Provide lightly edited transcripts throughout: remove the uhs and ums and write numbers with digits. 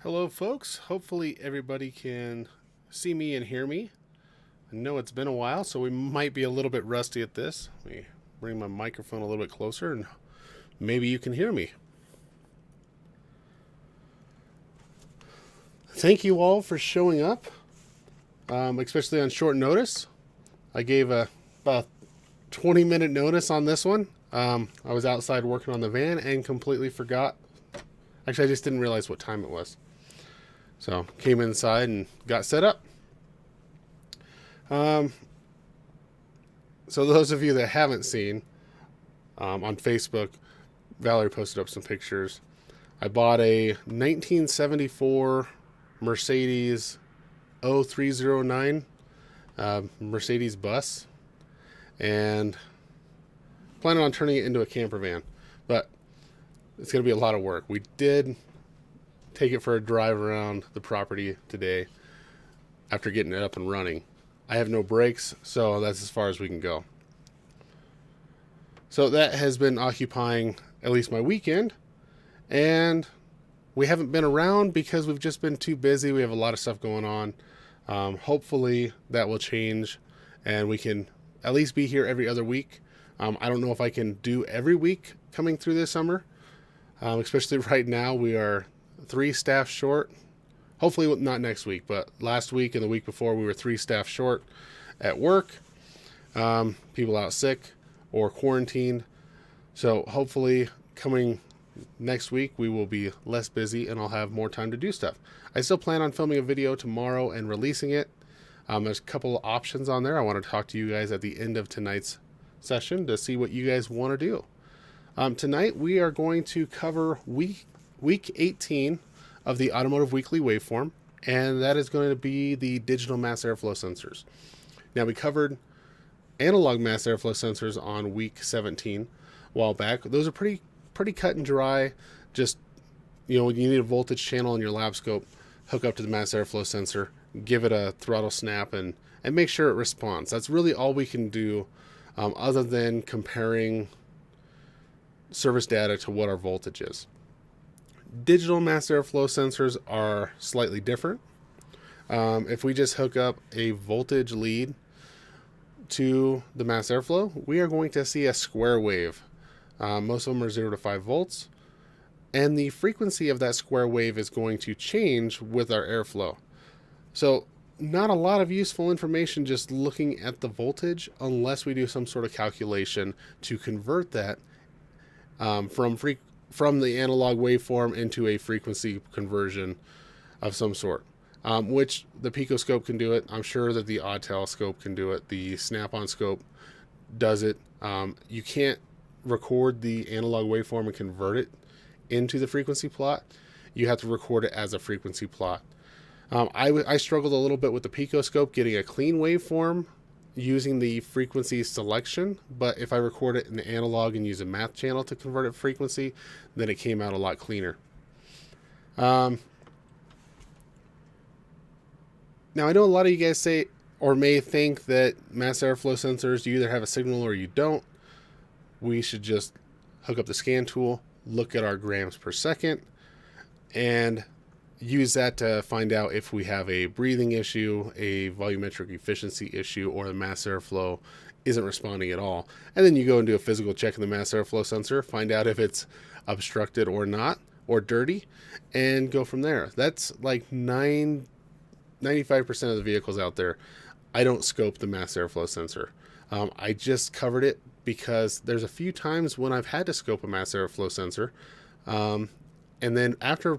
Hello, folks. Hopefully, everybody can see me and hear me. I know it's been a while, so we might be a little bit rusty at this. Let me bring my microphone a little bit closer and maybe you can hear me. Thank you all for showing up, especially on short notice. I gave about 20-minute notice on this one. I was outside working on the van and completely forgot. Actually, I just didn't realize what time it was. So came inside and got set up. So those of you that haven't seen, on Facebook, Valerie posted up some pictures. I bought a 1974 Mercedes 0309 Mercedes bus and planning on turning it into a camper van, but it's going to be a lot of work. We did take it for a drive around the property today after getting it up and running. I have no brakes, so that's as far as we can go. So that has been occupying at least my weekend, and we haven't been around because we've just been too busy. We have a lot of stuff going on. Hopefully that will change and we can at least be here every other week. I don't know if I can do every week coming through this summer, especially right now. We are 3 staff short. Hopefully not next week, but last week and the week before we were 3 staff short at work. People out sick or quarantined. So hopefully coming next week we will be less busy and I'll have more time to do stuff. I still plan on filming a video tomorrow and releasing it. There's a couple of options on there. I want to talk to you guys at the end of tonight's session to see what you guys want to do. Tonight we are going to cover week 18 of the Automotive Weekly waveform, and that is going to be the digital mass airflow sensors. Now, we covered analog mass airflow sensors on week 17 a while back. Those are pretty cut and dry. Just, when you need a voltage channel in your lab scope, hook up to the mass airflow sensor, give it a throttle snap, and make sure it responds. That's really all we can do, other than comparing service data to what our voltage is. Digital mass airflow sensors are slightly different. If we just hook up a voltage lead to the mass airflow, we are going to see a square wave. Most of them are 0 to 5 volts, and the frequency of that square wave is going to change with our airflow. So not a lot of useful information just looking at the voltage unless we do some sort of calculation to convert that from the analog waveform into a frequency conversion of some sort, which the picoscope can do it. I'm sure that the odd telescope can do it. The snap-on scope does it. You can't record the analog waveform and convert it into the frequency plot. You have to record it as a frequency plot. I struggled a little bit with the picoscope getting a clean waveform using the frequency selection, but if I record it in the analog and use a math channel to convert it frequency, then it came out a lot cleaner. Now, I know a lot of you guys say or may think that mass airflow sensors, you either have a signal or you don't. We should just hook up the scan tool, look at our grams per second, and use that to find out if we have a breathing issue, a volumetric efficiency issue, or the mass airflow isn't responding at all. And then you go and do a physical check of the mass airflow sensor, find out if it's obstructed or not, or dirty, and go from there. That's like 95% of the vehicles out there. I don't scope the mass airflow sensor. I just covered it because there's a few times when I've had to scope a mass airflow sensor. And then after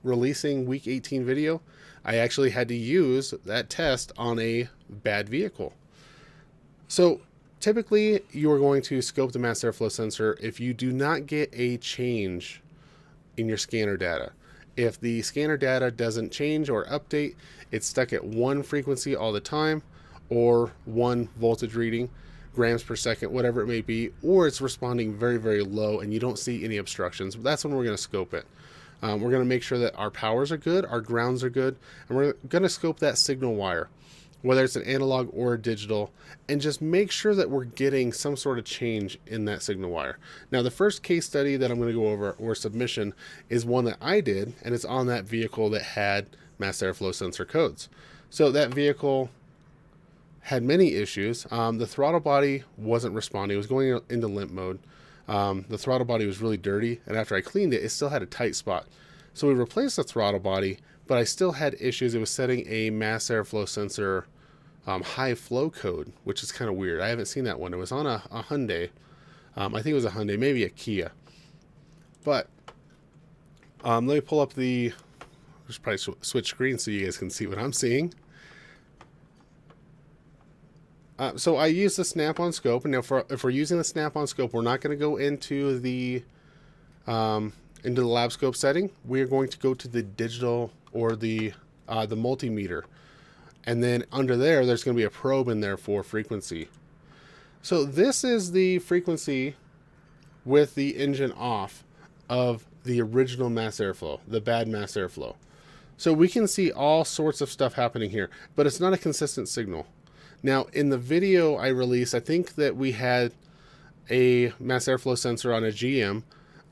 releasing week 18 video, I actually had to use that test on a bad vehicle. So typically you are going to scope the mass airflow sensor if you do not get a change in your scanner data. If the scanner data doesn't change or update, it's stuck at one frequency all the time, or one voltage reading, grams per second, whatever it may be, or it's responding very, very low and you don't see any obstructions, that's when we're going to scope it. We're going to make sure that our powers are good, our grounds are good, and we're going to scope that signal wire. whether it's an analog or a digital, and just make sure that we're getting some sort of change in that signal wire. Now, the first case study that I'm going to go over, or submission, is one that I did, and it's on that vehicle that had mass airflow sensor codes. So that vehicle had many issues. The throttle body wasn't responding. It was going into limp mode. The throttle body was really dirty, and after I cleaned it, it still had a tight spot. So we replaced the throttle body, but I still had issues. It was setting a mass airflow sensor high flow code, which is kind of weird. I haven't seen that one. It was on a Hyundai. I think it was a Hyundai, maybe a Kia. But let me pull up the, just probably switch screens so you guys can see what I'm seeing. So I use the snap-on scope, and now if we're using the snap-on scope, we're not going to go into the lab scope setting. We're going to go to the digital, or the multimeter, and then under there's going to be a probe in there for frequency. So this is the frequency with the engine off of the original mass airflow, the bad mass airflow. So we can see all sorts of stuff happening here, but it's not a consistent signal. Now, in the video I released, I think that we had a mass airflow sensor on a GM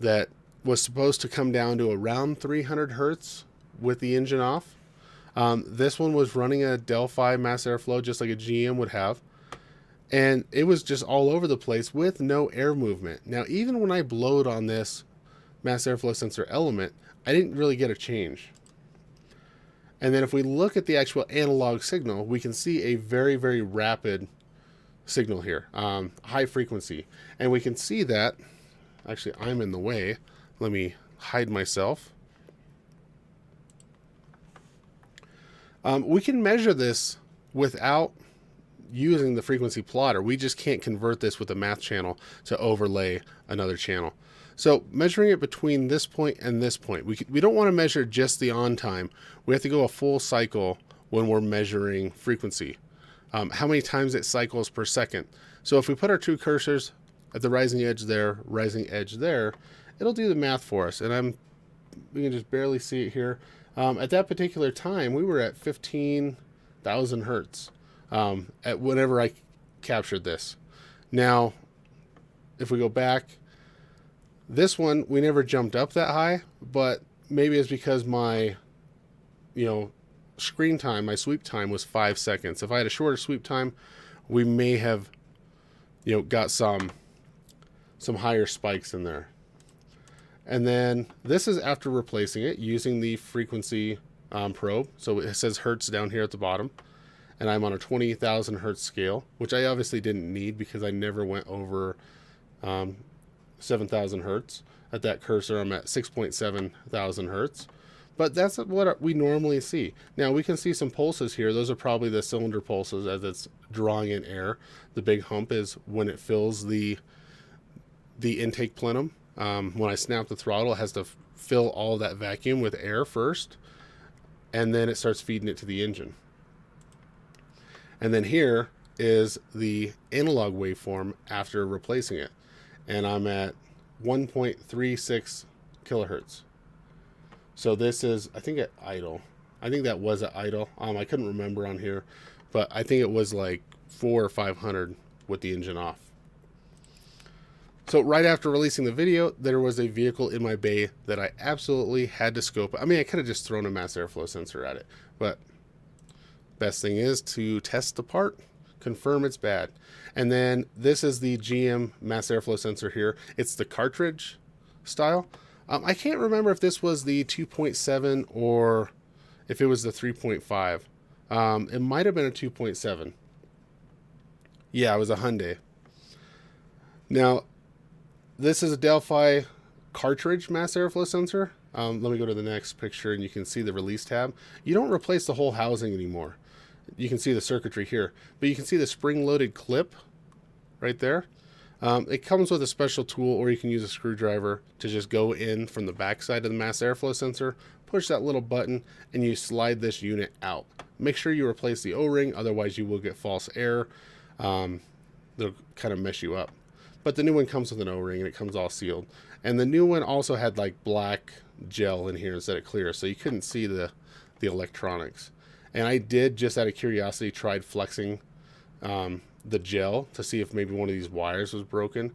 that was supposed to come down to around 300 hertz with the engine off. This one was running a Delphi mass airflow just like a GM would have, and it was just all over the place with no air movement. Now, even when I blowed on this mass airflow sensor element, I didn't really get a change. And then if we look at the actual analog signal, we can see a very, very rapid signal here, high frequency. And we can see that, actually I'm in the way. Let me hide myself. We can measure this without using the frequency plotter. We just can't convert this with a math channel to overlay another channel. So measuring it between this point and this point, we don't want to measure just the on time. We have to go a full cycle when we're measuring frequency. How many times it cycles per second. So if we put our two cursors at the rising edge there, it'll do the math for us. And we can just barely see it here. At that particular time, we were at 15,000 hertz at whenever I captured this. Now, if we go back, this one, we never jumped up that high, but maybe it's because my, screen time, my sweep time was 5 seconds. If I had a shorter sweep time, we may have, got some higher spikes in there. And then this is after replacing it using the frequency probe. So it says hertz down here at the bottom, and I'm on a 20,000 hertz scale, which I obviously didn't need because I never went over 7,000 hertz. At that cursor, I'm at 6.7 thousand hertz. But that's what we normally see. Now we can see some pulses here. Those are probably the cylinder pulses as it's drawing in air. The big hump is when it fills the intake plenum. When I snap the throttle, it has to fill all that vacuum with air first, and then it starts feeding it to the engine. And then here is the analog waveform after replacing it. And I'm at 1.36 kilohertz. So this is, I think, at idle. I think that was at idle. I couldn't remember on here, but I think it was like 400 or 500 with the engine off. So right after releasing the video, there was a vehicle in my bay that I absolutely had to scope. I mean, I could have just thrown a mass airflow sensor at it, but best thing is to test the part, confirm it's bad. And then this is the GM mass airflow sensor here. It's the cartridge style. I can't remember if this was the 2.7 or if it was the 3.5. It might have been a 2.7. Yeah, it was a Hyundai. Now, this is a Delphi cartridge mass airflow sensor. Let me go to the next picture and you can see the release tab. You don't replace the whole housing anymore. You can see the circuitry here, but you can see the spring-loaded clip right there. It comes with a special tool, or you can use a screwdriver to just go in from the back side of the mass airflow sensor, push that little button, and you slide this unit out. Make sure you replace the O-ring, otherwise you will get false air. They'll kind of mess you up. But the new one comes with an O-ring, and it comes all sealed. And the new one also had like black gel in here instead of clear, so you couldn't see the electronics. And I did, just out of curiosity, tried flexing the gel to see if maybe one of these wires was broken.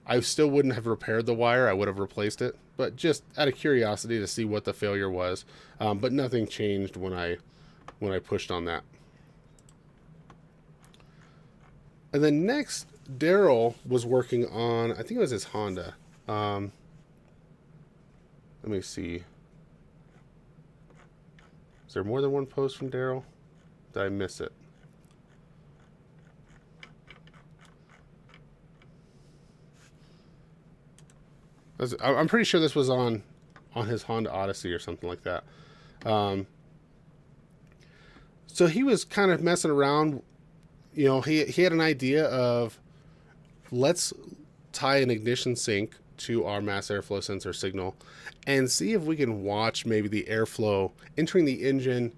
I still wouldn't have repaired the wire. I would have replaced it, but just out of curiosity to see what the failure was. But nothing changed when I pushed on that. And then next, Daryl was working on, I think it was his Honda. Let me see. Is there more than one post from Daryl? Did I miss it? I'm pretty sure this was on his Honda Odyssey or something like that. So he was kind of messing around. You know, he had an idea of, let's tie an ignition sync to our mass airflow sensor signal and see if we can watch maybe the airflow entering the engine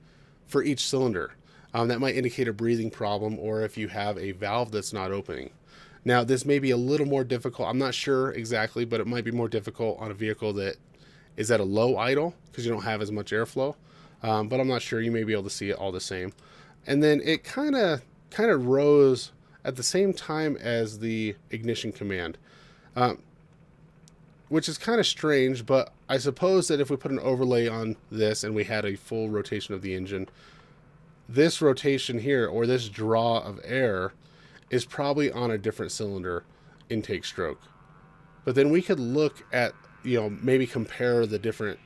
for each cylinder. That might indicate a breathing problem, or if you have a valve that's not opening. Now, this may be a little more difficult. I'm not sure exactly, but it might be more difficult on a vehicle that is at a low idle because you don't have as much airflow. But I'm not sure. You may be able to see it all the same. And then it kind of rose at the same time as the ignition command, which is kind of strange. But I suppose that if we put an overlay on this and we had a full rotation of the engine, this rotation here, or this draw of air, is probably on a different cylinder intake stroke. But then we could look at, you know, maybe compare the different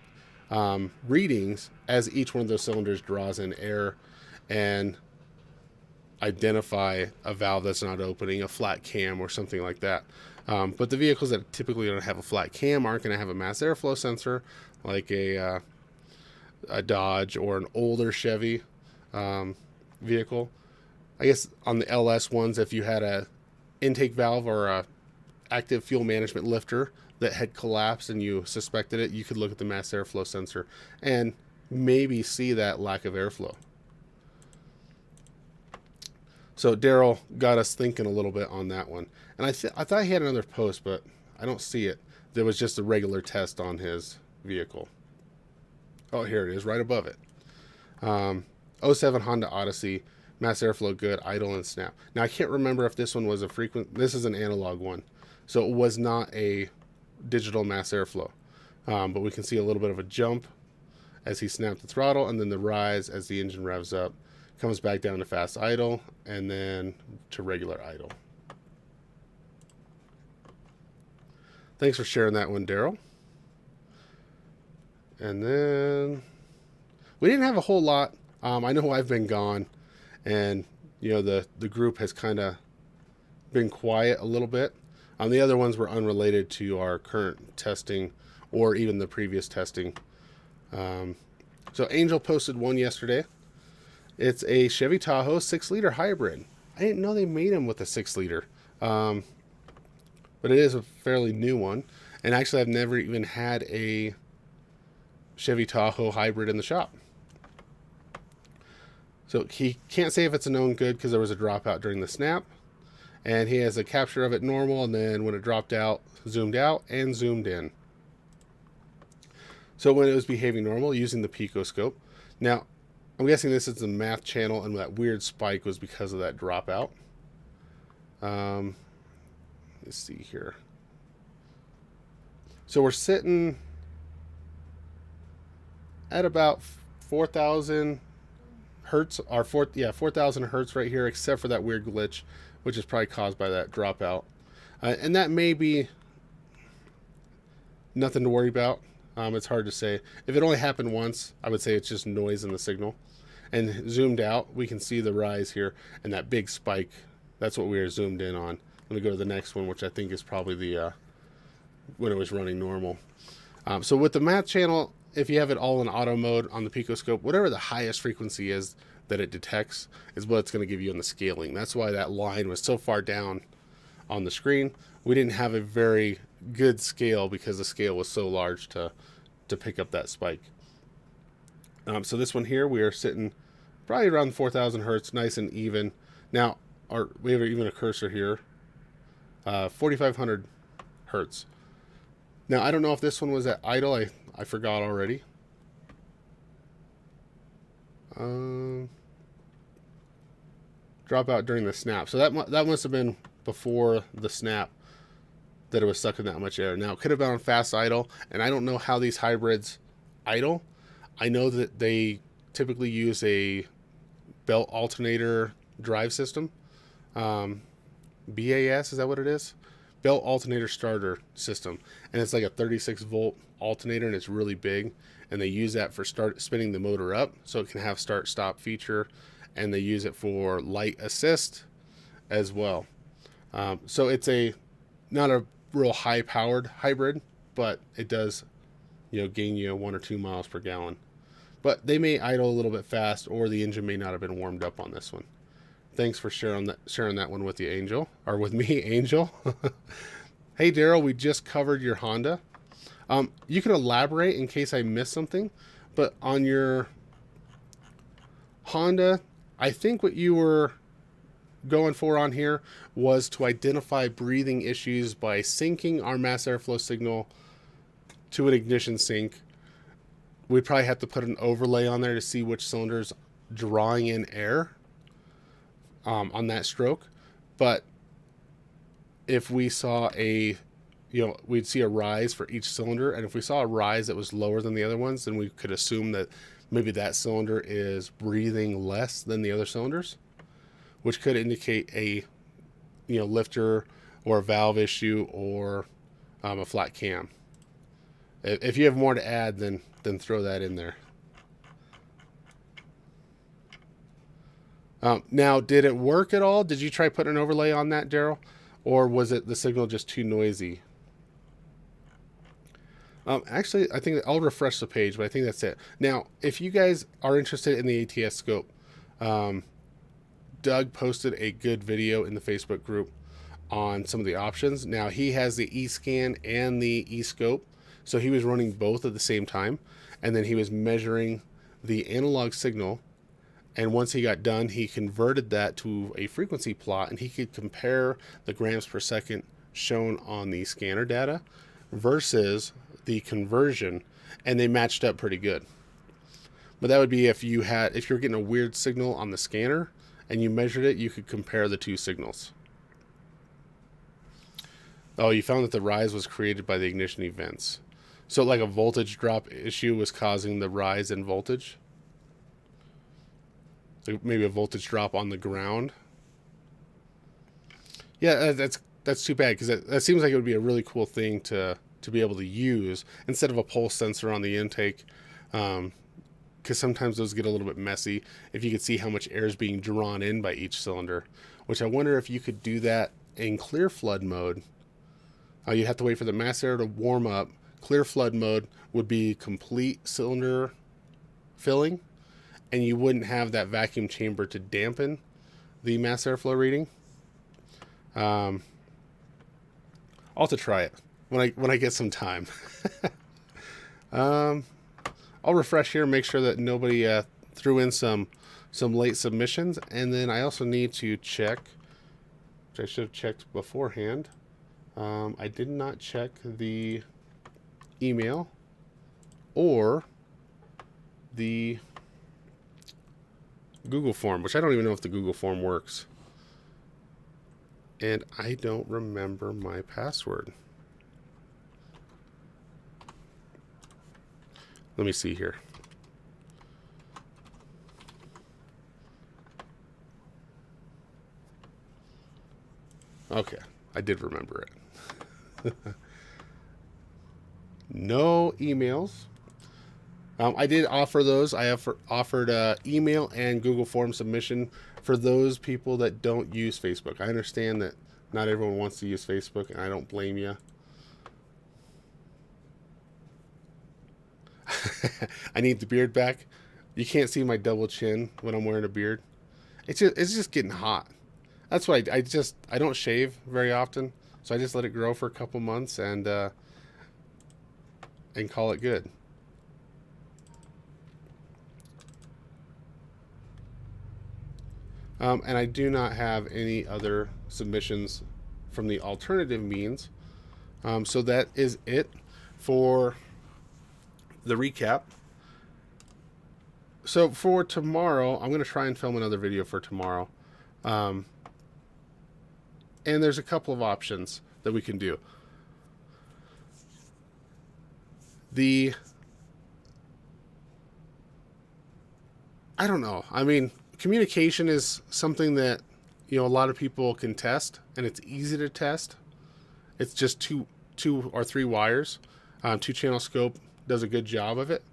readings as each one of those cylinders draws in air and identify a valve that's not opening, a flat cam or something like that. But the vehicles that typically don't have a flat cam aren't going to have a mass airflow sensor, like a Dodge or an older Chevy vehicle. I guess on the LS ones, if you had a intake valve or a active fuel management lifter that had collapsed and you suspected it, you could look at the mass airflow sensor and maybe see that lack of airflow. So Daryl got us thinking a little bit on that one. And I thought he had another post, but I don't see it. There was just a regular test on his vehicle. Oh, here it is, right above it. 07 Honda Odyssey. Mass airflow good, idle and snap. Now I can't remember if this one was a frequent, this is an analog one. So it was not a digital mass airflow. But we can see a little bit of a jump as he snapped the throttle, and then the rise as the engine revs up, comes back down to fast idle, and then to regular idle. Thanks for sharing that one, Daryl. And then we didn't have a whole lot. I know I've been gone. And, you know, the group has kind of been quiet a little bit. The other ones were unrelated to our current testing or even the previous testing. So Angel posted one yesterday. It's a Chevy Tahoe 6-liter hybrid. I didn't know they made them with a 6-liter. But it is a fairly new one. And actually, I've never even had a Chevy Tahoe hybrid in the shop. So he can't say if it's a known good because there was a dropout during the snap. And he has a capture of it normal, and then when it dropped out, zoomed out and zoomed in. So when it was behaving normal, using the picoscope. Now, I'm guessing this is the MAF channel, and that weird spike was because of that dropout. Let's see here. So we're sitting at about 4,000 hertz, or 4,000 hertz right here, except for that weird glitch, which is probably caused by that dropout. And that may be nothing to worry about. It's hard to say. If it only happened once, I would say it's just noise in the signal. And zoomed out, we can see the rise here and that big spike. That's what we were zoomed in on. Let me go to the next one, which I think is probably the when it was running normal. So with the math channel, if you have it all in auto mode on the picoscope, whatever the highest frequency is that it detects is what it's going to give you in the scaling. That's why that line was so far down on the screen. We didn't have a very good scale because the scale was so large to pick up that spike. So this one here, we are sitting probably around 4,000 hertz, nice and even. Now, we have even a cursor here, 4,500 hertz. Now, I don't know if this one was at idle. I forgot already. Drop out during the snap. So that must have been before the snap that it was sucking that much air. Now, it could have been on fast idle, and I don't know how these hybrids idle. I know that they typically use a belt alternator drive system. BAS, is that what it is? Belt alternator starter system. And it's like a 36 volt alternator, and it's really big. And they use that for spinning the motor up so it can have start stop feature. And they use it for light assist as well. So it's not a real high powered hybrid, but it does, gain you 1 or 2 miles per gallon. But they may idle a little bit fast, or the engine may not have been warmed up on this one. Thanks for sharing that one with you, Angel, or with me, Angel. Hey, Daryl, we just covered your Honda. You can elaborate in case I missed something, but on your Honda, I think what you were going for on here was to identify breathing issues by syncing our mass airflow signal to an ignition sync. We'd probably have to put an overlay on there to see which cylinder's drawing in air on that stroke. But if we saw we'd see a rise for each cylinder, and if we saw a rise that was lower than the other ones, then we could assume that maybe that cylinder is breathing less than the other cylinders, which could indicate a lifter or a valve issue or a flat cam. If you have more to add, then throw that in there. Now, did it work at all? Did you try putting an overlay on that, Daryl? Or was it the signal just too noisy? Actually, I think I'll refresh the page, but I think that's it. Now, if you guys are interested in the ATS scope, Doug posted a good video in the Facebook group on some of the options. Now, he has the eScan and the eScope, so he was running both at the same time, and then he was measuring the analog signal, and once he got done, he converted that to a frequency plot, and he could compare the grams per second shown on the scanner data versus the conversion, and they matched up pretty good. But that would be if you're getting a weird signal on the scanner and you measured it, you could compare the two signals. Oh, you found that the rise was created by the ignition events. So like a voltage drop issue was causing the rise in voltage. Like maybe a voltage drop on the ground. Yeah, that's too bad, because that seems like it would be a really cool thing to be able to use instead of a pulse sensor on the intake, because sometimes those get a little bit messy if you could see how much air is being drawn in by each cylinder, which I wonder if you could do that in clear flood mode. You'd have to wait for the mass air to warm up. Clear flood mode would be complete cylinder filling, and you wouldn't have that vacuum chamber to dampen the mass airflow reading. I'll have to try it when I get some time. I'll refresh here, make sure that nobody threw in some late submissions, and then I also need to check, which I should have checked beforehand. I did not check the email or the Google form, which I don't even know if the Google form works. And I don't remember my password. Let me see here. Okay, I did remember it. No emails. I did offer those. I have offered email and Google form submission for those people that don't use Facebook. I understand that not everyone wants to use Facebook, and I don't blame you. I need the beard back. You can't see my double chin when I'm wearing a beard. It's just getting hot. That's why I don't shave very often, so I just let it grow for a couple months and call it good. And I do not have any other submissions from the alternative means. So that is it for the recap. So for tomorrow, I'm going to try and film another video for tomorrow. Um, and there's a couple of options that we can do. I don't know. I mean, communication is something that, a lot of people can test, and it's easy to test. It's just two or three wires. 2-channel scope does a good job of it.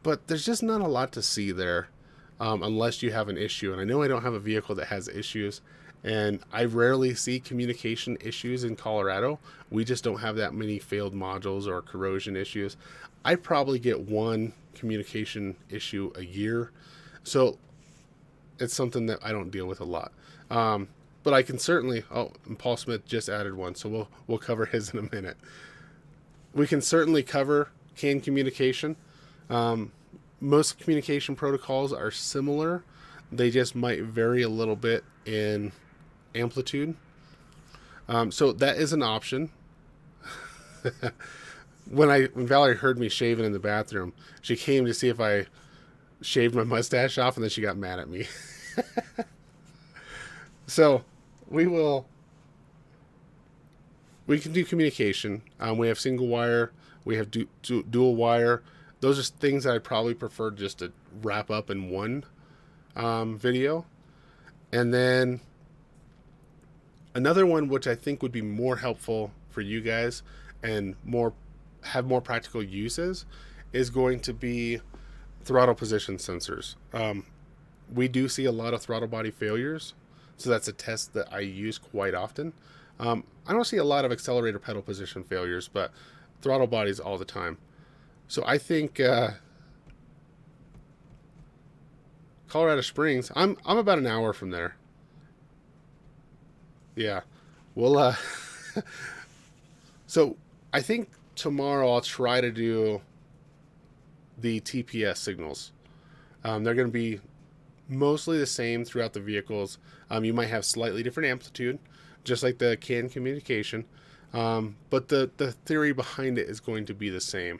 But there's just not a lot to see there unless you have an issue. And I know I don't have a vehicle that has issues. And I rarely see communication issues in Colorado. We just don't have that many failed modules or corrosion issues. I probably get one communication issue a year. So it's something that I don't deal with a lot. But I can certainly, and Paul Smith just added one, so we'll cover his in a minute. We can certainly cover CAN communication. Most communication protocols are similar. They just might vary a little bit in amplitude. So that is an option. When Valerie heard me shaving in the bathroom, she came to see if I shaved my mustache off, and then she got mad at me. So we can do communication. We have single wire. We have dual wire. Those are things that I'd probably prefer just to wrap up in one video. And then another one, which I think would be more helpful for you guys and have more practical uses, is going to be throttle position sensors. We do see a lot of throttle body failures, so that's a test that I use quite often. I don't see a lot of accelerator pedal position failures, but throttle bodies all the time. So I think Colorado Springs, I'm about an hour from there. Yeah. Well, so I think tomorrow I'll try to do the TPS signals. They're going to be mostly the same throughout the vehicles. You might have slightly different amplitude, just like the CAN communication. But the theory behind it is going to be the same.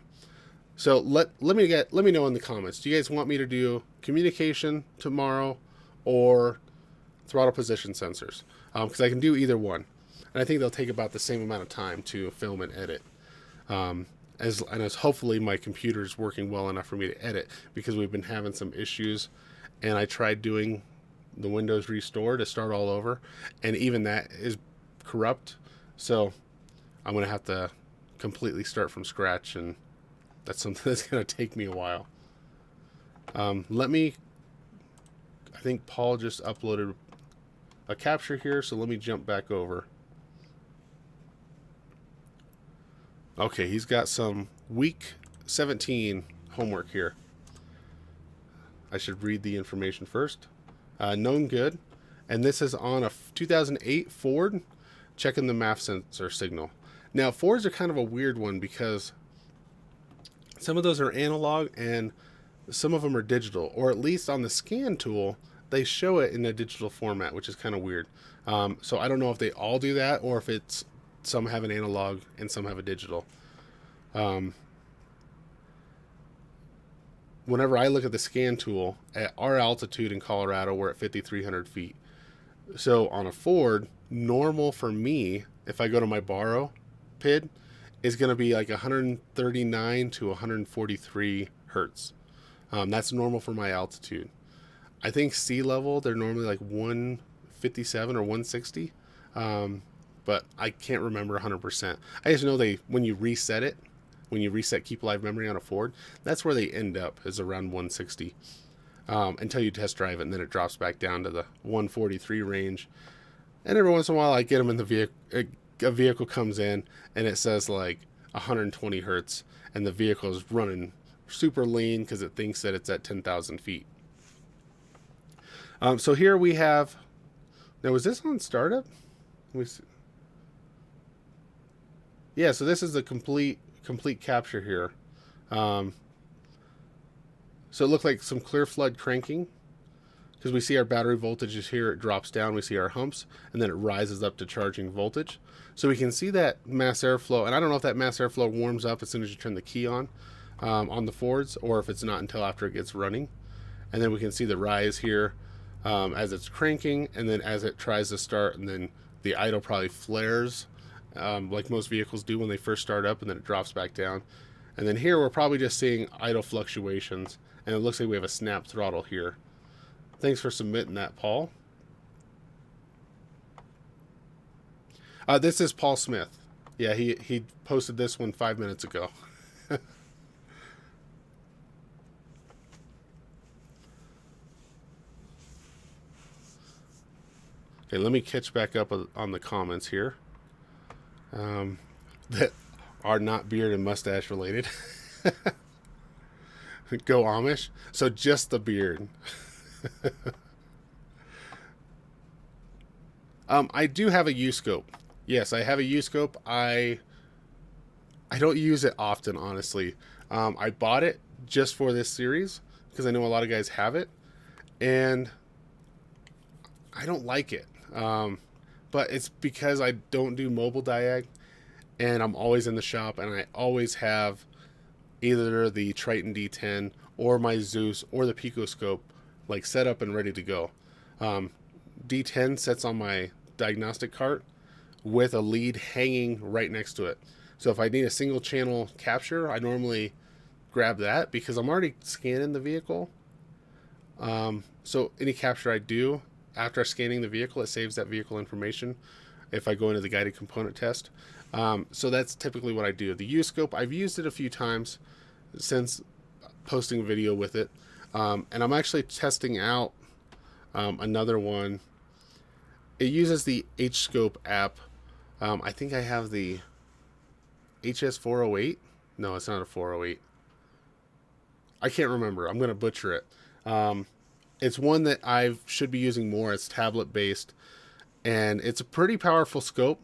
So let me know in the comments. Do you guys want me to do communication tomorrow or throttle position sensors? Because I can do either one, and I think they'll take about the same amount of time to film and edit. As hopefully my computer's working well enough for me to edit, because we've been having some issues, and I tried doing the Windows Restore to start all over, and even that is corrupt. So I'm gonna have to completely start from scratch, and that's something that's gonna take me a while. I think Paul just uploaded a capture here, so let me jump back over. Okay, he's got some week 17 homework here. I should read the information first. Known good. And this is on a 2008 Ford, checking the MAF sensor signal. Now, Fords are kind of a weird one because some of those are analog and some of them are digital, or at least on the scan tool, they show it in a digital format, which is kind of weird. So I don't know if they all do that, or if it's some have an analog and some have a digital. Whenever I look at the scan tool, at our altitude in Colorado, we're at 5,300 feet. So on a Ford, normal for me, if I go to my borrow PID, is going to be like 139 to 143 hertz. That's normal for my altitude. I think sea level, they're normally like 157 or 160. But I can't remember 100%. I just know when you reset keep live memory on a Ford, that's where they end up, is around 160 until you test drive it, and then it drops back down to the 143 range. And every once in a while I get them in the vehicle, a vehicle comes in and it says like 120 hertz, and the vehicle is running super lean because it thinks that it's at 10,000 feet. So here we have, now was this on startup? Let me see. Yeah, so this is the complete capture here. So it looked like some clear flood cranking, because we see our battery voltage is here, it drops down, we see our humps, and then it rises up to charging voltage. So we can see that mass airflow, and I don't know if that mass airflow warms up as soon as you turn the key on the Fords, or if it's not until after it gets running. and then we can see the rise here as it's cranking, and then as it tries to start, and then the idle probably flares like most vehicles do when they first start up, and then it drops back down. And then here we're probably just seeing idle fluctuations, and it looks like we have a snap throttle here. Thanks for submitting that, Paul. This is Paul Smith. Yeah, he posted this one 5 minutes ago. Okay, let me catch back up on the comments here that are not beard and mustache related. Go Amish. So just the beard. I do have a U-scope. Yes, I have a U-scope. I don't use it often, honestly. I bought it just for this series because I know a lot of guys have it, and I don't like it. But it's because I don't do mobile diag, and I'm always in the shop, and I always have either the Triton D10 or my Zeus or the Picoscope like set up and ready to go. D10 sits on my diagnostic cart with a lead hanging right next to it. So if I need a single channel capture, I normally grab that because I'm already scanning the vehicle. So any capture I do after scanning the vehicle, it saves that vehicle information if I go into the guided component test. So that's typically what I do. The U-scope, I've used it a few times since posting a video with it. And I'm actually testing out another one. It uses the H-scope app. I think I have the HS408. No, it's not a 408. I can't remember. I'm going to butcher it. It's one that I should be using more. It's tablet based, and it's a pretty powerful scope.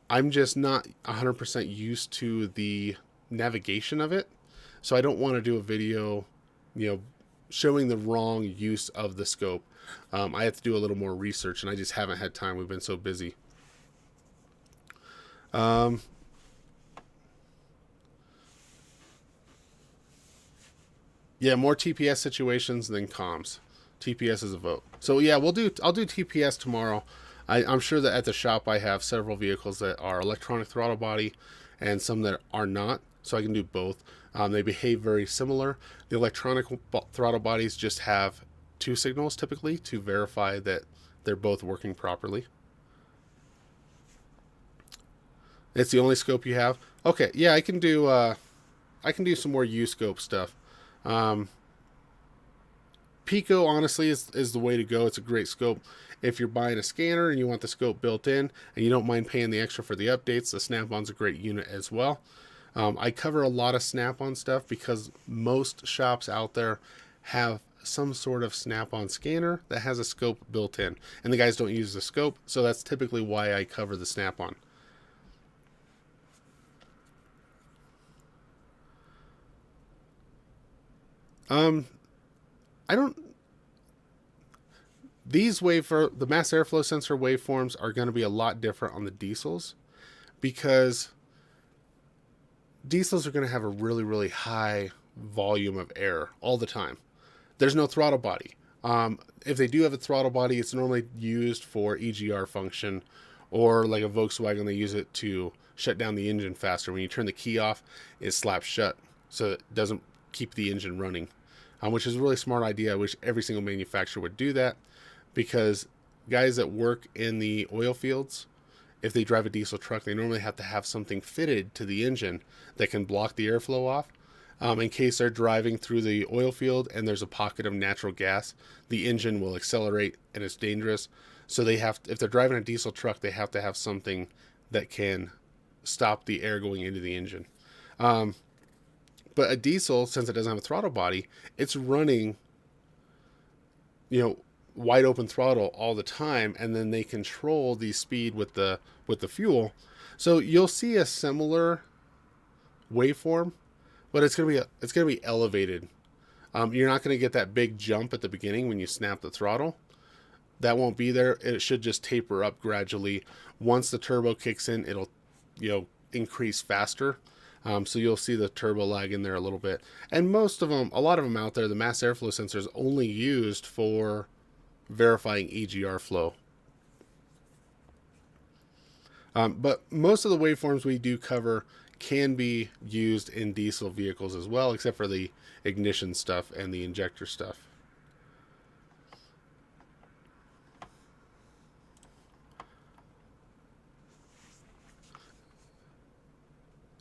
I'm just not 100% used to the navigation of it, so I don't want to do a video, showing the wrong use of the scope. I have to do a little more research, and I just haven't had time. We've been so busy. Yeah, more TPS situations than comms. TPS is a vote. So yeah, I'll do TPS tomorrow. I'm sure that at the shop I have several vehicles that are electronic throttle body and some that are not, so I can do both. They behave very similar. The electronic throttle bodies just have 2 signals typically to verify that they're both working properly. It's the only scope you have? Okay, yeah, I can do some more U-scope stuff. Pico, honestly, is the way to go. It's a great scope. If you're buying a scanner and you want the scope built in and you don't mind paying the extra for the updates, the Snap-on's a great unit as well. I cover a lot of Snap-on stuff because most shops out there have some sort of Snap-on scanner that has a scope built in, and the guys don't use the scope, so that's typically why I cover the Snap-on. The mass airflow sensor waveforms are going to be a lot different on the diesels because diesels are going to have a really, really high volume of air all the time. There's no throttle body. If they do have a throttle body, it's normally used for EGR function, or like a Volkswagen, they use it to shut down the engine faster. When you turn the key off, it slaps shut so it doesn't keep the engine running. Which is a really smart idea. I wish every single manufacturer would do that, because guys that work in the oil fields, if they drive a diesel truck, they normally have to have something fitted to the engine that can block the airflow off. In case they're driving through the oil field and there's a pocket of natural gas, the engine will accelerate and it's dangerous. So if they're driving a diesel truck, they have to have something that can stop the air going into the engine. But a diesel, since it doesn't have a throttle body, it's running, wide open throttle all the time, and then they control the speed with the fuel. So you'll see a similar waveform, but it's gonna be elevated. You're not gonna get that big jump at the beginning when you snap the throttle. That won't be there. It should just taper up gradually. Once the turbo kicks in, it'll increase faster. So you'll see the turbo lag in there a little bit. And most of them, a lot of them out there, the mass airflow sensor is only used for verifying EGR flow. But most of the waveforms we do cover can be used in diesel vehicles as well, except for the ignition stuff and the injector stuff.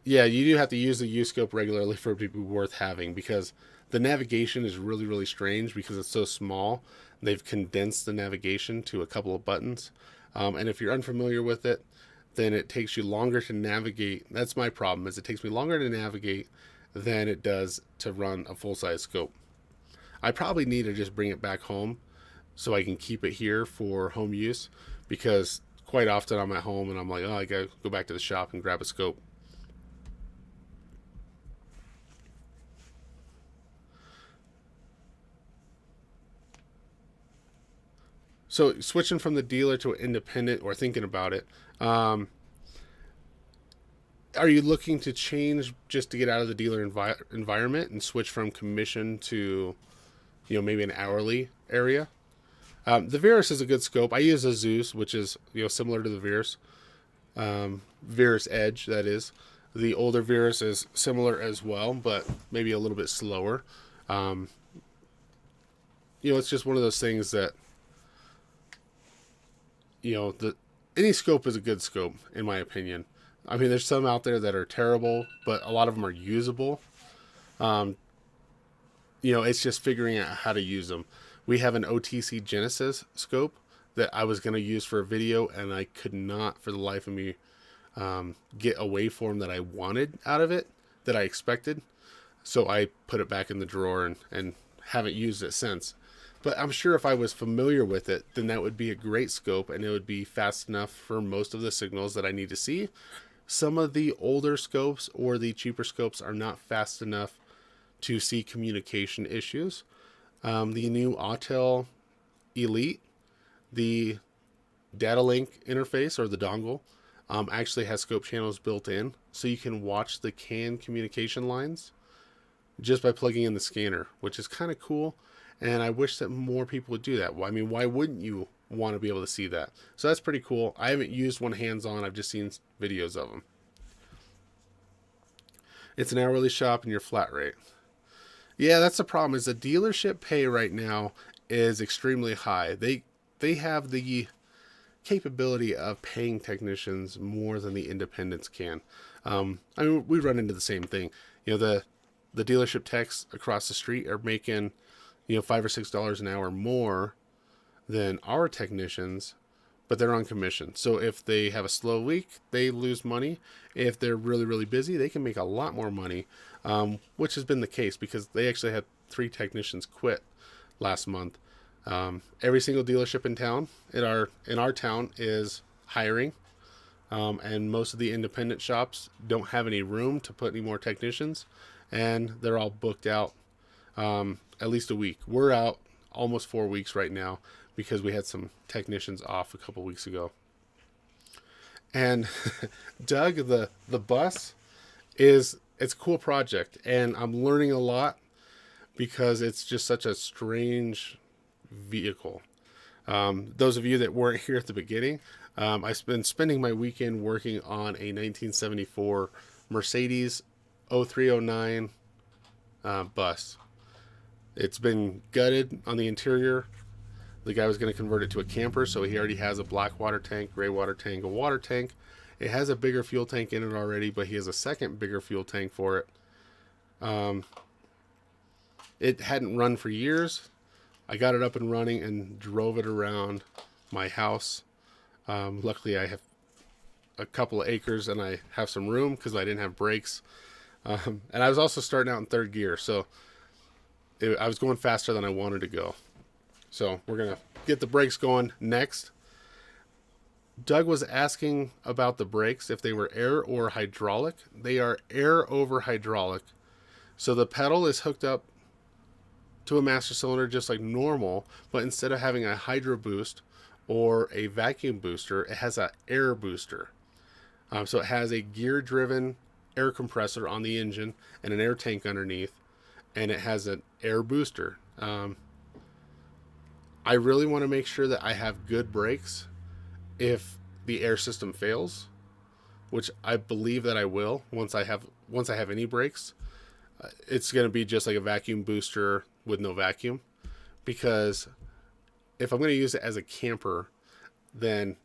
Yeah, you do have to use the U-scope regularly for it to be worth having, because the navigation is really, really strange because it's so small. They've condensed the navigation to a couple of buttons. And if you're unfamiliar with it, then it takes you longer to navigate. That's my problem, is it takes me longer to navigate than it does to run a full-size scope. I probably need to just bring it back home so I can keep it here for home use, because quite often I'm at home and I'm like, oh, I gotta go back to the shop and grab a scope. So switching from the dealer to an independent, or thinking about it, are you looking to change just to get out of the dealer environment and switch from commission to, maybe an hourly area? The Virus is a good scope. I use a Zeus, which is, similar to the Virus. Virus Edge, that is. The older Virus is similar as well, but maybe a little bit slower. It's just one of those things that, any scope is a good scope, in my opinion. I mean, there's some out there that are terrible, but a lot of them are usable. It's just figuring out how to use them. We have an OTC Genesis scope that I was going to use for a video, and I could not, for the life of me, get a waveform that I wanted out of it, that I expected. So I put it back in the drawer and haven't used it since. But I'm sure if I was familiar with it, then that would be a great scope, and it would be fast enough for most of the signals that I need to see. Some of the older scopes or the cheaper scopes are not fast enough to see communication issues. The new Autel Elite, the data link interface, or the dongle, actually has scope channels built in, so you can watch the CAN communication lines just by plugging in the scanner, which is kind of cool. And I wish that more people would do that. I mean, why wouldn't you want to be able to see that? So that's pretty cool. I haven't used one hands-on. I've just seen videos of them. It's an hourly shop and your flat rate. Yeah, that's the problem, is the dealership pay right now is extremely high. They have the capability of paying technicians more than the independents can. We run into the same thing. The dealership techs across the street are making $5 or $6 an hour more than our technicians, but they're on commission. So if they have a slow week, they lose money. If they're really, really busy, they can make a lot more money, which has been the case because they actually had 3 technicians quit last month. Every single dealership in town, in our town, is hiring, and most of the independent shops don't have any room to put any more technicians, and they're all booked out at least a week. We're out almost 4 weeks right now because we had some technicians off a couple weeks ago. And Doug, the bus it's a cool project, and I'm learning a lot because it's just such a strange vehicle. Those of you that weren't here at the beginning, I've been spending my weekend working on a 1974 Mercedes 0309 bus. It's been gutted on the interior. The guy was going to convert it to a camper, so he already has a black water tank, gray water tank, a water tank. It has a bigger fuel tank in it already, but he has a second bigger fuel tank for it. It hadn't run for years. I got it up and running and drove it around my house. Luckily, I have a couple of acres and I have some room because I didn't have brakes. And I was also starting out in 3rd gear, so I was going faster than I wanted to go. So we're going to get the brakes going next. Doug was asking about the brakes, if they were air or hydraulic. They are air over hydraulic. So the pedal is hooked up to a master cylinder just like normal, but instead of having a hydro boost or a vacuum booster, it has an air booster. So it has a gear-driven air compressor on the engine and an air tank underneath, and it has an air booster. I really want to make sure that I have good brakes if the air system fails, which I believe that I will once I have any brakes. It's going to be just like a vacuum booster with no vacuum, because if I'm going to use it as a camper, then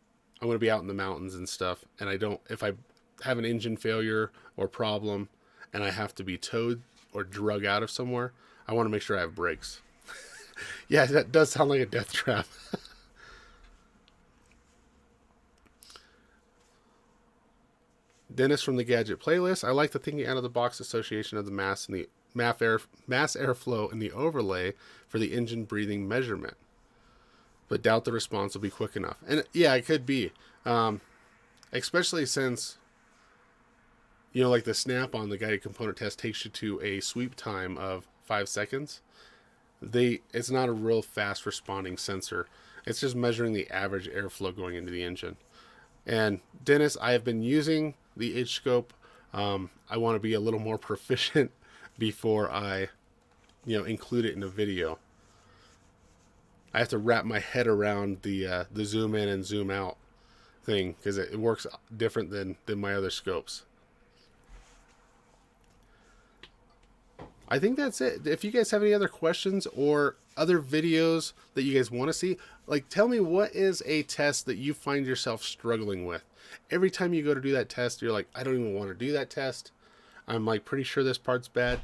I'm going to be out in the mountains and stuff, and if I have an engine failure or problem and I have to be towed or drug out of somewhere, I want to make sure I have brakes. Yeah, that does sound like a death trap. Dennis from the Gadget Playlist. I like the thinking out of the box association of the mass and the mass airflow and the overlay for the engine breathing measurement, but doubt the response will be quick enough. And yeah, it could be, especially since, you know, like the snap-on, the guided component test takes you to a sweep time of 5 seconds. It's not a real fast responding sensor. It's just measuring the average airflow going into the engine. And Dennis, I have been using the H-scope. I want to be a little more proficient before I, include it in a video. I have to wrap my head around the zoom in and zoom out thing, because it works different than my other scopes. I think that's it. If you guys have any other questions or other videos that you guys want to see, like, tell me, what is a test that you find yourself struggling with? Every time you go to do that test, you're like, I don't even want to do that test. I'm like pretty sure this part's bad,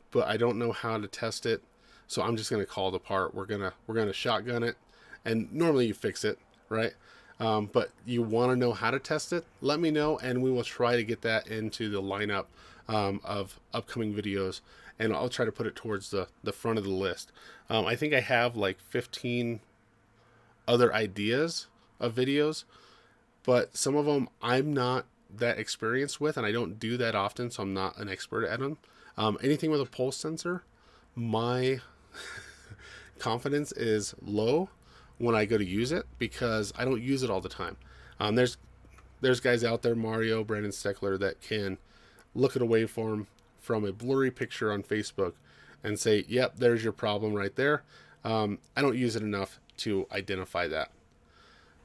but I don't know how to test it. So I'm just going to call the part. We're going to shotgun it, and normally you fix it, right? But you want to know how to test it, let me know, and we will try to get that into the lineup of upcoming videos, and I'll try to put it towards the front of the list. I think I have like 15 other ideas of videos, but some of them I'm not that experienced with, and I don't do that often, so I'm not an expert at them. Anything with a pulse sensor, my confidence is low when I go to use it, because I don't use it all the time. There's guys out there, Mario, Brandon Steckler, that can look at a waveform from a blurry picture on Facebook and say, yep, there's your problem right there. I don't use it enough to identify that.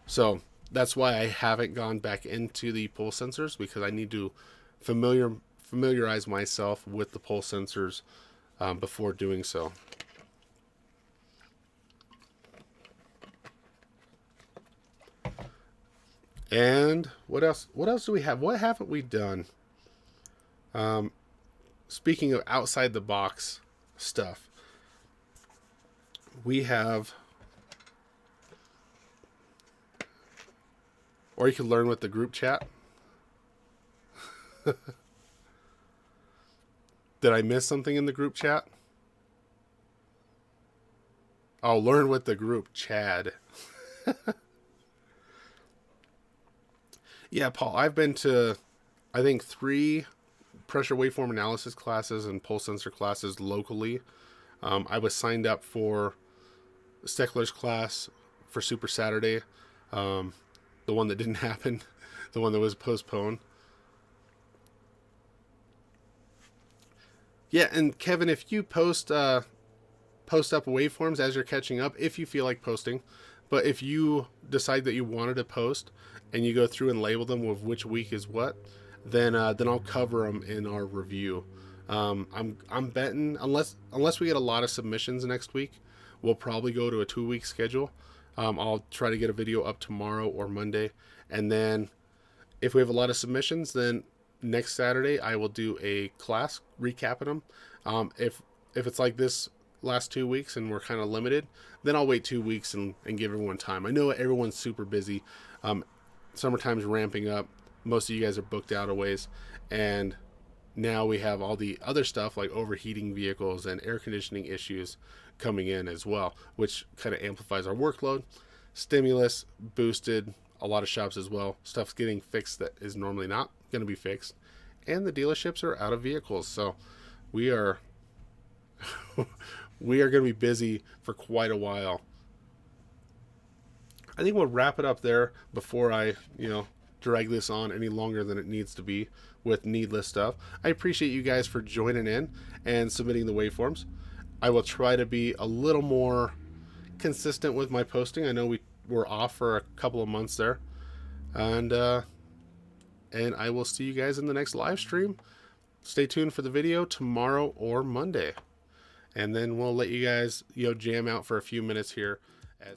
So that's why I haven't gone back into the pulse sensors, because I need to familiarize myself with the pulse sensors before doing so. And what else do we have? What haven't we done? Speaking of outside the box stuff, we have, or you can learn with the group chat. Did I miss something in the group chat? Oh, learn with the group Chad. Yeah, Paul, I've been to, I think, 3 pressure waveform analysis classes and pulse sensor classes locally. I was signed up for Steckler's class for Super Saturday, the one that didn't happen, the one that was postponed. Yeah, and Kevin, if you post up waveforms as you're catching up, if you feel like posting, but if you decide that you wanted to post and you go through and label them with which week is what, then I'll cover them in our review. I'm betting, unless we get a lot of submissions next week, we'll probably go to a 2-week schedule. I'll try to get a video up tomorrow or Monday, and then if we have a lot of submissions, then next Saturday I will do a class recapping them. If it's like this last 2 weeks and we're kind of limited, then I'll wait 2 weeks and give everyone time. I know everyone's super busy. Summertime's ramping up. Most of you guys are booked out a ways, and now we have all the other stuff like overheating vehicles and air conditioning issues coming in as well, which kind of amplifies our workload. Stimulus boosted a lot of shops as well. Stuff's getting fixed that is normally not going to be fixed, and the dealerships are out of vehicles, so we are going to be busy for quite a while. I think we'll wrap it up there before I drag this on any longer than it needs to be with needless stuff. I appreciate you guys for joining in and submitting the waveforms. I will try to be a little more consistent with my posting. I know we were off for a couple of months there, and I will see you guys in the next live stream. Stay tuned for the video tomorrow or Monday, and then we'll let you guys jam out for a few minutes here as